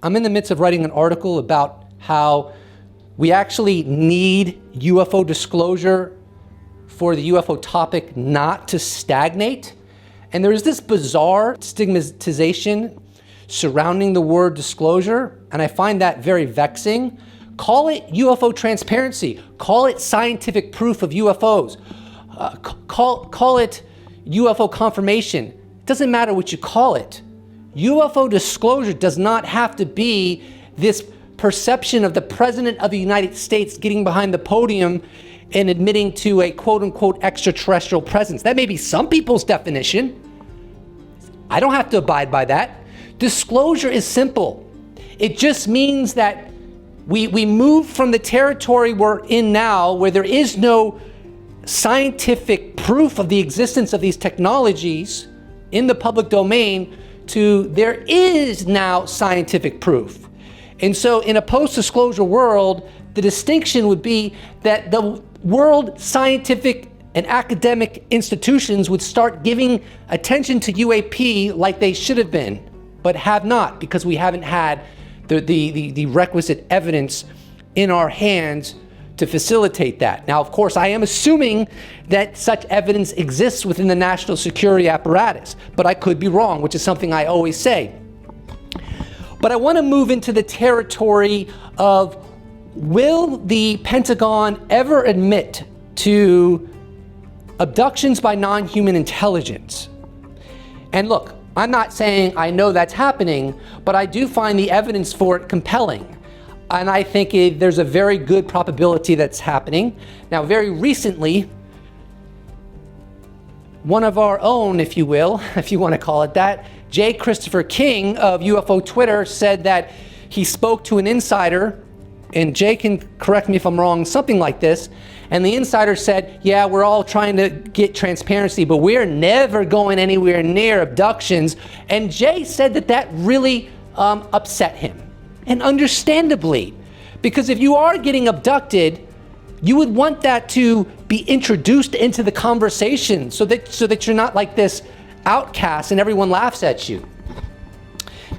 I'm in the midst of writing an article about how we actually need UFO disclosure for the UFO topic not to stagnate. And there's this bizarre stigmatization surrounding the word disclosure, and I find that very vexing. Call it UFO transparency. Call it scientific proof of UFOs. Call it UFO confirmation. It doesn't matter what you call it. UFO disclosure does not have to be this perception of the President of the United States getting behind the podium and admitting to a quote-unquote extraterrestrial presence. That may be some people's definition. I don't have to abide by that. Disclosure is simple. It just means that we move from the territory we're in now, where there is no scientific proof of the existence of these technologies in the public domain, to there is now scientific proof. And so in a post-disclosure world, the distinction would be that the world scientific and academic institutions would start giving attention to UAP like they should have been, but have not, because we haven't had the requisite evidence in our hands to facilitate that. Now, of course, I am assuming that such evidence exists within the national security apparatus, but I could be wrong, which is something I always say. But I want to move into the territory of, will the Pentagon ever admit to abductions by non-human intelligence? And look, I'm not saying I know that's happening, but I do find the evidence for it compelling. And I think there's a very good probability that's happening. Now, very recently, one of our own, if you will, if you want to call it that, J. Christopher King of UFO Twitter said that he spoke to an insider, and Jay can correct me if I'm wrong, something like this, and the insider said, yeah, we're all trying to get transparency, but we're never going anywhere near abductions. And Jay said that that really upset him. And understandably, because if you are getting abducted, you would want that to be introduced into the conversation so that you're not like this outcast and everyone laughs at you.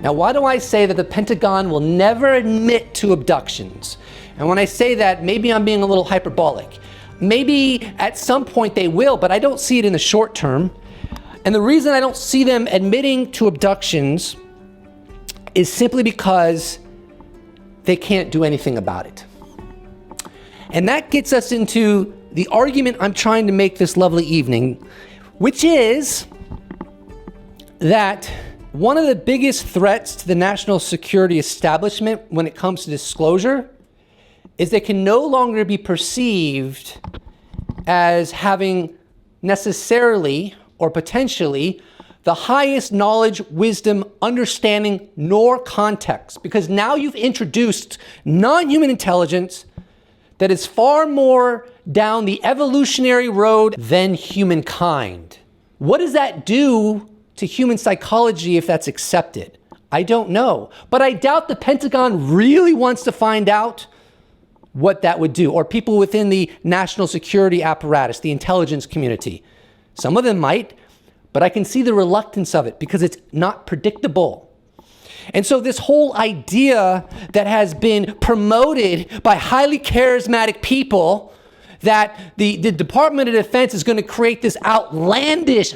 Now, why do I say that the Pentagon will never admit to abductions? And when I say that, maybe I'm being a little hyperbolic. Maybe at some point they will, but I don't see it in the short term. And the reason I don't see them admitting to abductions is simply because they can't do anything about it. And that gets us into the argument I'm trying to make this lovely evening, which is that one of the biggest threats to the national security establishment when it comes to disclosure is they can no longer be perceived as having necessarily or potentially the highest knowledge, wisdom, understanding, nor context. Because now you've introduced non-human intelligence that is far more down the evolutionary road than humankind. What does that do to human psychology if that's accepted? I don't know. But I doubt the Pentagon really wants to find out what that would do, or people within the national security apparatus, the intelligence community. Some of them might, but I can see the reluctance of it because it's not predictable. And so this whole idea that has been promoted by highly charismatic people that the Department of Defense is going to create this outlandish,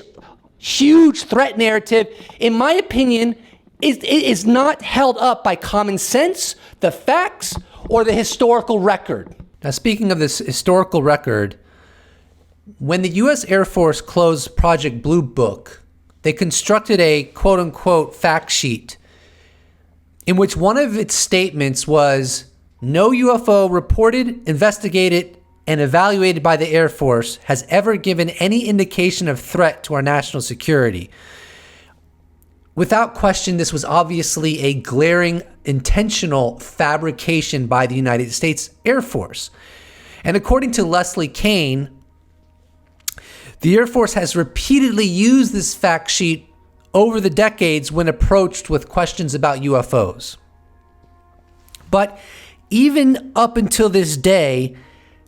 huge threat narrative, in my opinion, is not held up by common sense, the facts, or the historical record. Now, speaking of this historical record, when the U.S. Air Force closed Project Blue Book, they constructed a quote-unquote fact sheet in which one of its statements was, no UFO reported, investigated, and evaluated by the Air Force has ever given any indication of threat to our national security. Without question, this was obviously a glaring, intentional fabrication by the United States Air Force. And according to Leslie Kane, the Air Force has repeatedly used this fact sheet over the decades when approached with questions about UFOs. But even up until this day,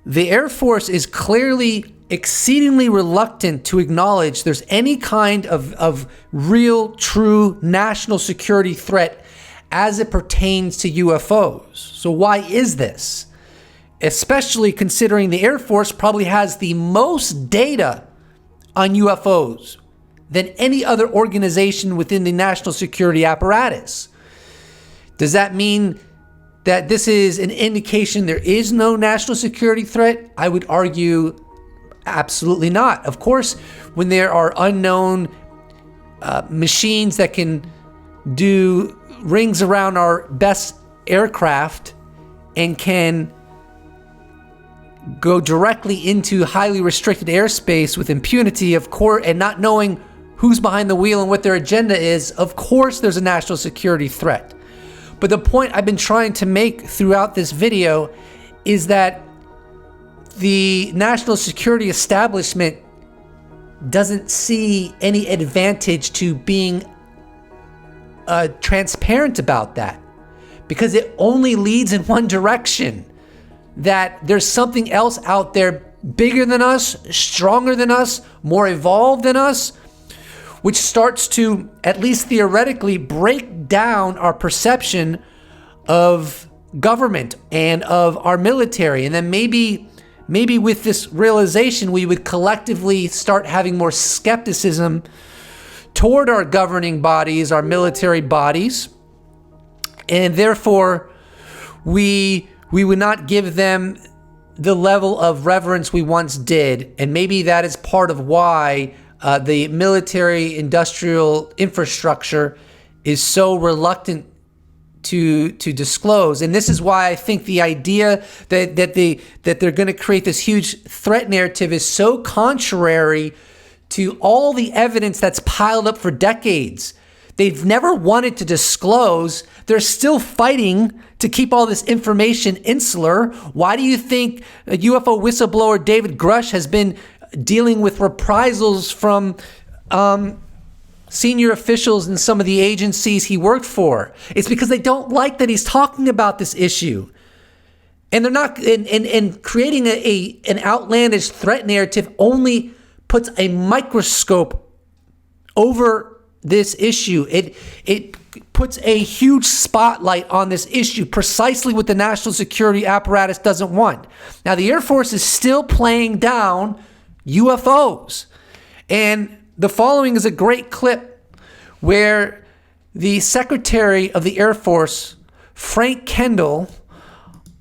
the Air Force is clearly exceedingly reluctant to acknowledge there's any kind of real, true national security threat as it pertains to UFOs. So why is this? Especially considering the Air Force probably has the most data on UFOs than any other organization within the national security apparatus. Does that mean that this is an indication there is no national security threat? I would argue absolutely not. Of course, when there are unknown machines that can do rings around our best aircraft and can go directly into highly restricted airspace with impunity, of course, and not knowing who's behind the wheel and what their agenda is, of course there's a national security threat. But the point I've been trying to make throughout this video is that the national security establishment doesn't see any advantage to being transparent about that, because it only leads in one direction, that there's something else out there bigger than us, stronger than us, more evolved than us, which starts to, at least theoretically, break down our perception of government and of our military. And then maybe with this realization, we would collectively start having more skepticism toward our governing bodies, our military bodies, and therefore we would not give them the level of reverence we once did. And maybe that is part of why the military industrial infrastructure is so reluctant to disclose. And this is why I think the idea that they're going to create this huge threat narrative is so contrary to all the evidence that's piled up for decades. They've never wanted to disclose. They're still fighting to keep all this information insular. Why do you think UFO whistleblower David Grush has been dealing with reprisals from senior officials in some of the agencies he worked for? It's because they don't like that he's talking about this issue. And they're not, and creating an outlandish threat narrative only puts a microscope over this issue. It puts a huge spotlight on this issue, precisely what the national security apparatus doesn't want. Now, the Air Force is still playing down UFOs. And the following is a great clip where the Secretary of the Air Force, Frank Kendall,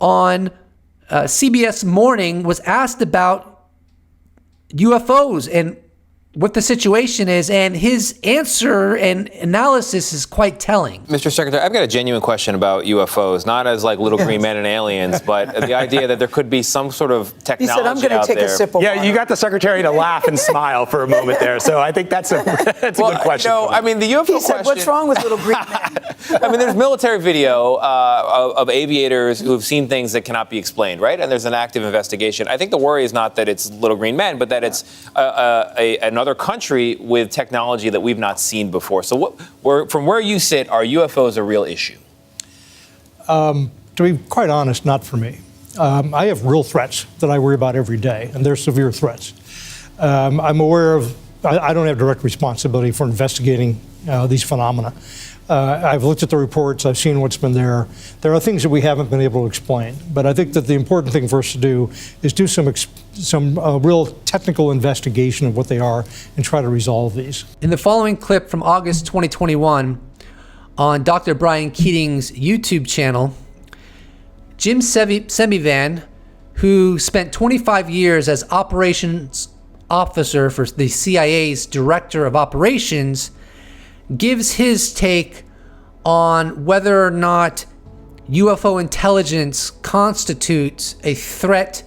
on CBS Morning was asked about UFOs and what the situation is, and his answer and analysis is quite telling. Mr. Secretary, I've got a genuine question about UFOs, not as like little green men and aliens, but the idea that there could be some sort of technology He said, I'm going to take a sip of water. Yeah, you got the Secretary to laugh and smile for a moment there, so I think that's a good question. You know, I mean, the UFO He said, what's wrong with little green men? I mean, there's military video of aviators who have seen things that cannot be explained, right? And there's an active investigation. I think the worry is not that it's little green men, but that it's another country with technology that we've not seen before. So from where you sit, are UFOs a real issue? To be quite honest, not for me. I have real threats that I worry about every day, and they're severe threats. I'm aware of, I don't have direct responsibility for investigating these phenomena. I've looked at the reports, I've seen what's been there. There are things that we haven't been able to explain, but I think that the important thing for us to do is do some real technical investigation of what they are and try to resolve these. In the following clip from August 2021 on Dr. Brian Keating's YouTube channel, Jim Semivan, who spent 25 years as operations officer for the CIA's director of operations, gives his take on whether or not UFO intelligence constitutes a threat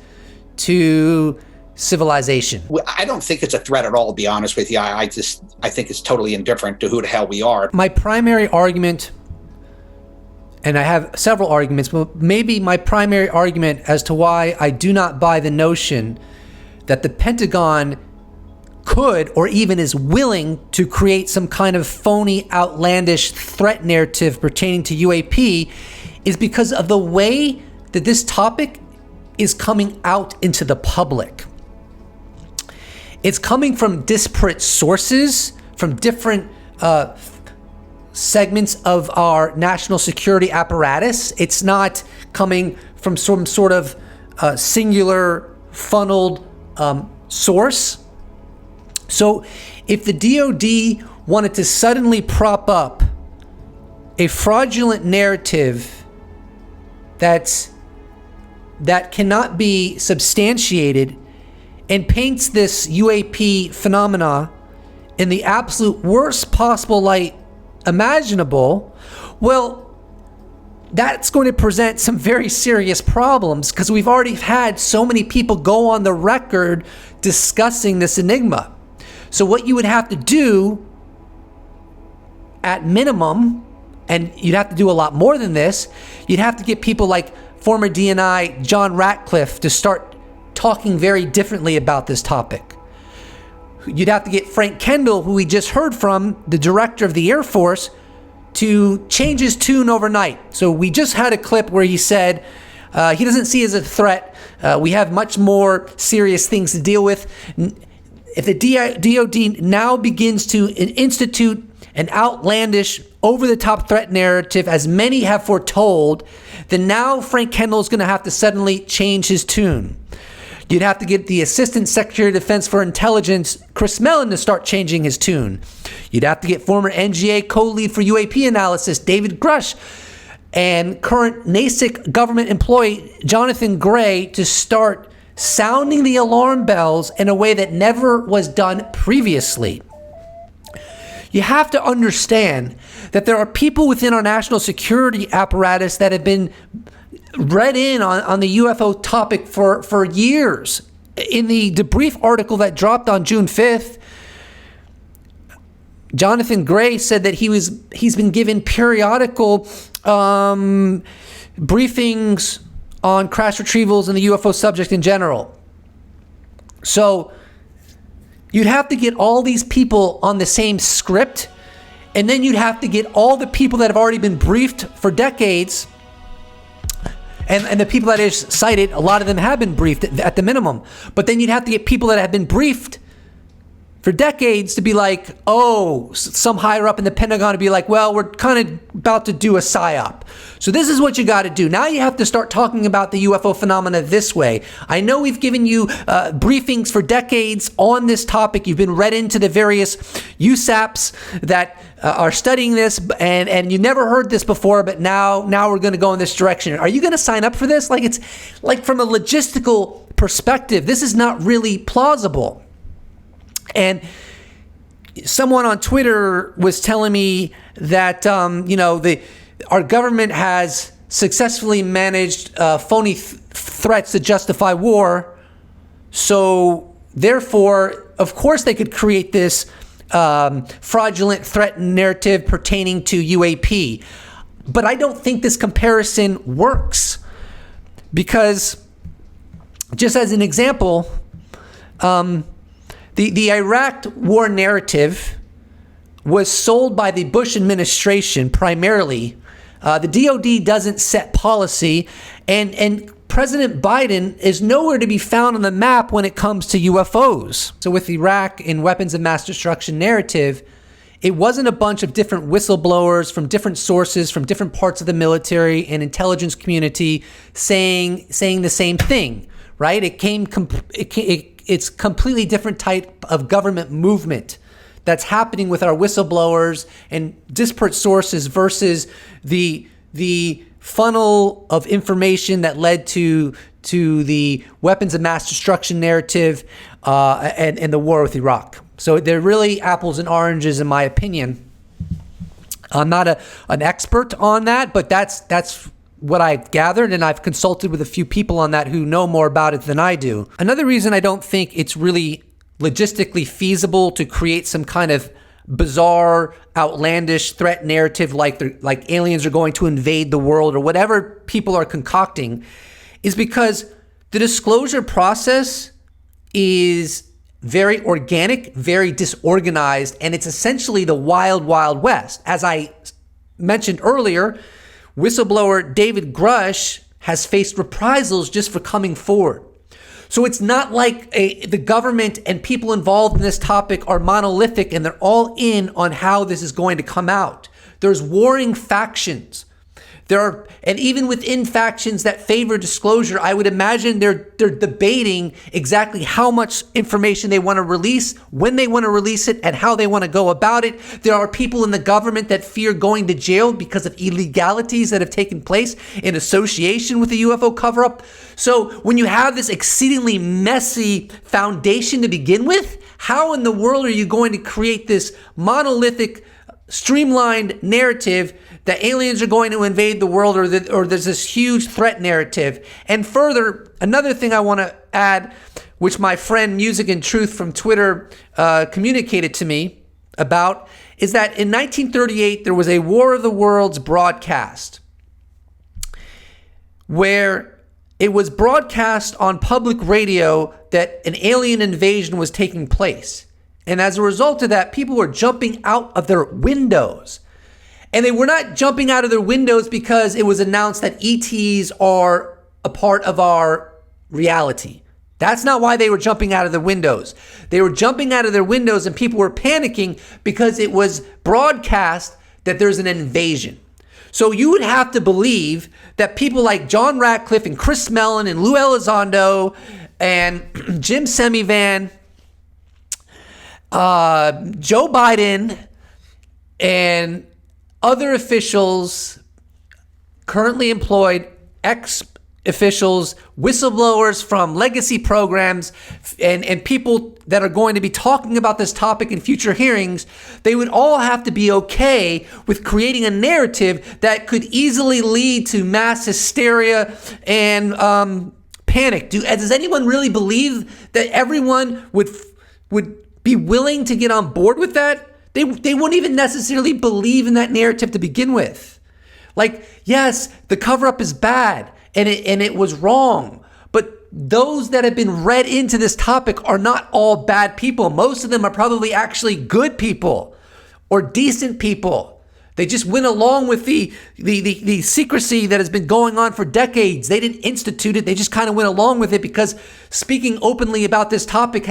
to civilization. I don't think it's a threat at all, to be honest with you. I think it's totally indifferent to who the hell we are. My primary argument, and I have several arguments, but maybe my primary argument as to why I do not buy the notion that the Pentagon could or even is willing to create some kind of phony, outlandish threat narrative pertaining to UAP is because of the way that this topic is coming out into the public. It's coming from disparate sources, from different segments of our national security apparatus. It's not coming from some sort of singular funneled source. So if the DoD wanted to suddenly prop up a fraudulent narrative that cannot be substantiated and paints this UAP phenomena in the absolute worst possible light imaginable, well, that's going to present some very serious problems, because we've already had so many people go on the record discussing this enigma. So what you would have to do at minimum, and you'd have to do a lot more than this, you'd have to get people like former DNI John Ratcliffe to start talking very differently about this topic. You'd have to get Frank Kendall, who we just heard from, the director of the Air Force, to change his tune overnight. So we just had a clip where he said he doesn't see it as a threat. We have much more serious things to deal with. If the DoD now begins to institute an outlandish, over-the-top threat narrative, as many have foretold, then now Frank Kendall is going to have to suddenly change his tune. You'd have to get the Assistant Secretary of Defense for Intelligence, Chris Mellon, to start changing his tune. You'd have to get former NGA co-lead for UAP analysis, David Grush, and current NASIC government employee, Jonathan Gray, to start sounding the alarm bells in a way that never was done previously. You have to understand that there are people within our national security apparatus that have been read in on the UFO topic for years. In the debrief article that dropped on June 5th, Jonathan Gray said that he's been given periodical briefings on crash retrievals and the UFO subject in general. So you'd have to get all these people on the same script, and then you'd have to get all the people that have already been briefed for decades. And the people that I just cited, a lot of them have been briefed at the minimum. But then you'd have to get people that have been briefed for decades to be like, oh, some higher up in the Pentagon to be like, well, we're kind of about to do a psyop. So this is what you got to do. Now you have to start talking about the UFO phenomena this way. I know we've given you briefings for decades on this topic. You've been read into the various USAPs that are studying this, and you never heard this before, but now we're going to go in this direction. Are you going to sign up for this? Like, it's like, from a logistical perspective, this is not really plausible. And someone on Twitter was telling me that our government has successfully managed phony threats to justify war. So therefore, of course, they could create this fraudulent threat narrative pertaining to UAP. But I don't think this comparison works, because, just as an example, the Iraq war narrative was sold by the Bush administration primarily. The DoD doesn't set policy, and President Biden is nowhere to be found on the map when it comes to UFOs. So with Iraq and weapons of mass destruction narrative, it wasn't a bunch of different whistleblowers from different sources, from different parts of the military and intelligence community saying the same thing, right? It's completely different type of government movement that's happening with our whistleblowers and disparate sources versus the funnel of information that led to the weapons of mass destruction narrative and the war with Iraq. So they're really apples and oranges, in my opinion. I'm not an expert on that, but that's what I've gathered, and I've consulted with a few people on that who know more about it than I do. Another reason I don't think it's really logistically feasible to create some kind of bizarre, outlandish threat narrative like aliens are going to invade the world or whatever people are concocting is because the disclosure process is very organic, very disorganized, and it's essentially the wild, wild west. As I mentioned earlier, whistleblower David Grush has faced reprisals just for coming forward. So it's not like the government and people involved in this topic are monolithic and they're all in on how this is going to come out. There's warring factions. And even within factions that favor disclosure, I would imagine they're debating exactly how much information they want to release, when they want to release it, and how they want to go about it. There are people in the government that fear going to jail because of illegalities that have taken place in association with the UFO cover-up. So when you have this exceedingly messy foundation to begin with, how in the world are you going to create this monolithic, streamlined narrative that aliens are going to invade the world, or there's this huge threat narrative? And further, another thing I want to add, which my friend Music and Truth from Twitter communicated to me about, is that in 1938, there was a War of the Worlds broadcast where it was broadcast on public radio that an alien invasion was taking place. And as a result of that, people were jumping out of their windows. And they were not jumping out of their windows because it was announced that ETs are a part of our reality. That's not why they were jumping out of their windows. They were jumping out of their windows and people were panicking because it was broadcast that there's an invasion. So you would have to believe that people like John Ratcliffe and Chris Mellon and Lou Elizondo and Jim Semivan, Joe Biden, and other officials, currently employed, ex-officials, whistleblowers from legacy programs, and people that are going to be talking about this topic in future hearings, they would all have to be okay with creating a narrative that could easily lead to mass hysteria and panic. Does anyone really believe that everyone would be willing to get on board with that? They wouldn't even necessarily believe in that narrative to begin with. Like, yes, the cover-up is bad and it was wrong, but those that have been read into this topic are not all bad people. Most of them are probably actually good people or decent people. They just went along with the secrecy that has been going on for decades. They didn't institute it. They just kind of went along with it because speaking openly about this topic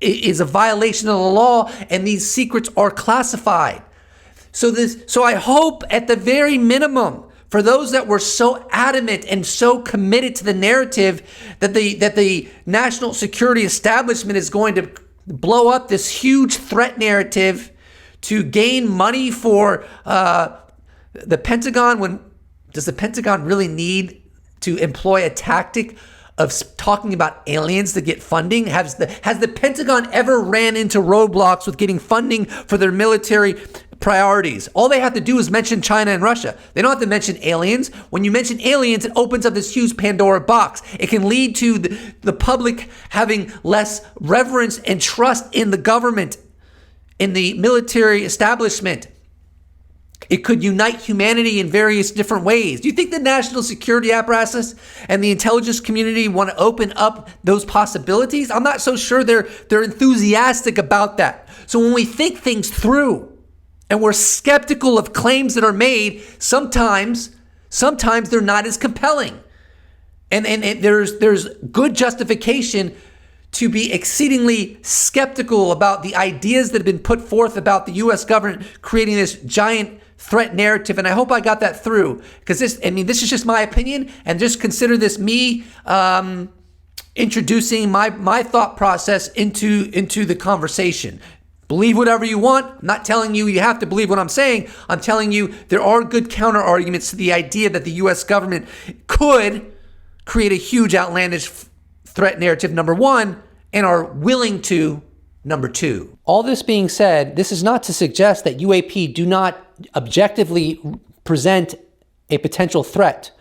is a violation of the law, and these secrets are classified. So I hope at the very minimum, for those that were so adamant and so committed to the narrative that the national security establishment is going to blow up this huge threat narrative to gain money for the Pentagon, does the Pentagon really need to employ a tactic of talking about aliens to get funding? Has the Pentagon ever ran into roadblocks with getting funding for their military priorities? All they have to do is mention China and Russia. They don't have to mention aliens. When you mention aliens, it opens up this huge Pandora box. It can lead to the public having less reverence and trust in the government, in the military establishment. It could unite humanity in various different ways. Do you think the national security apparatus and the intelligence community want to open up those possibilities? I'm not so sure they're enthusiastic about that. So when we think things through and we're skeptical of claims that are made, sometimes they're not as compelling. And there's good justification to be exceedingly skeptical about the ideas that have been put forth about the US government creating this giant threat narrative. And I hope I got that through, because this is just my opinion, and just consider this me introducing my thought process into the conversation. Believe whatever you want. I'm not telling you have to believe what I'm saying. I'm telling you there are good counter arguments to the idea that the US government could create a huge outlandish threat narrative, number one, and are willing to, number two. All this being said, this is not to suggest that UAP do not objectively present a potential threat,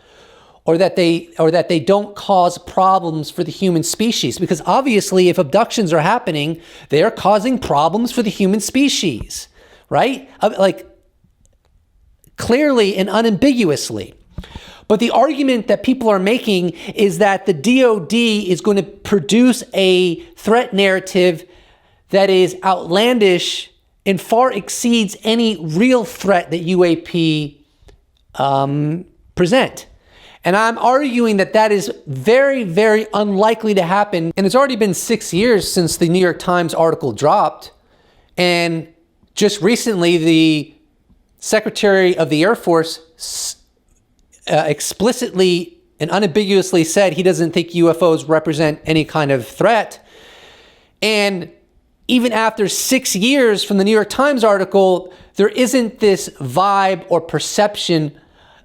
or that they don't cause problems for the human species, because obviously if abductions are happening, they are causing problems for the human species, right? Like, clearly and unambiguously. But the argument that people are making is that the DoD is going to produce a threat narrative that is outlandish and far exceeds any real threat that UAP present. And I'm arguing that is very, very unlikely to happen. And it's already been 6 years since the New York Times article dropped. And just recently, the Secretary of the Air Force explicitly and unambiguously said he doesn't think UFOs represent any kind of threat. And even after 6 years from the New York Times article, there isn't this vibe or perception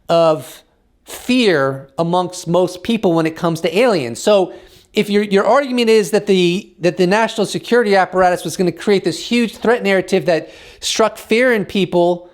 of fear amongst most people when it comes to aliens. So if your argument is that the national security apparatus was going to create this huge threat narrative that struck fear in people,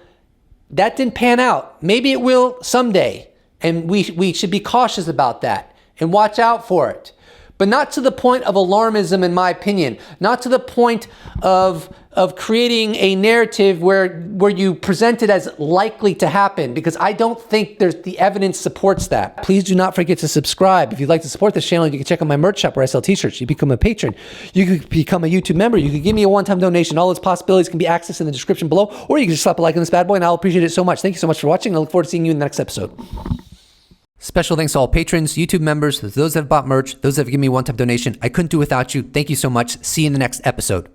that didn't pan out. Maybe it will someday, and we should be cautious about that and watch out for it. But not to the point of alarmism, in my opinion. Not to the point of creating a narrative where you present it as likely to happen, because I don't think the evidence supports that. Please do not forget to subscribe. If you'd like to support this channel, you can check out my merch shop where I sell t-shirts. You become a patron. You could become a YouTube member. You could give me a one-time donation. All those possibilities can be accessed in the description below, or you can just slap a like on this bad boy, and I'll appreciate it so much. Thank you so much for watching, and I look forward to seeing you in the next episode. Special thanks to all patrons, YouTube members, those that have bought merch, those that have given me a one-time donation. I couldn't do without you. Thank you so much. See you in the next episode.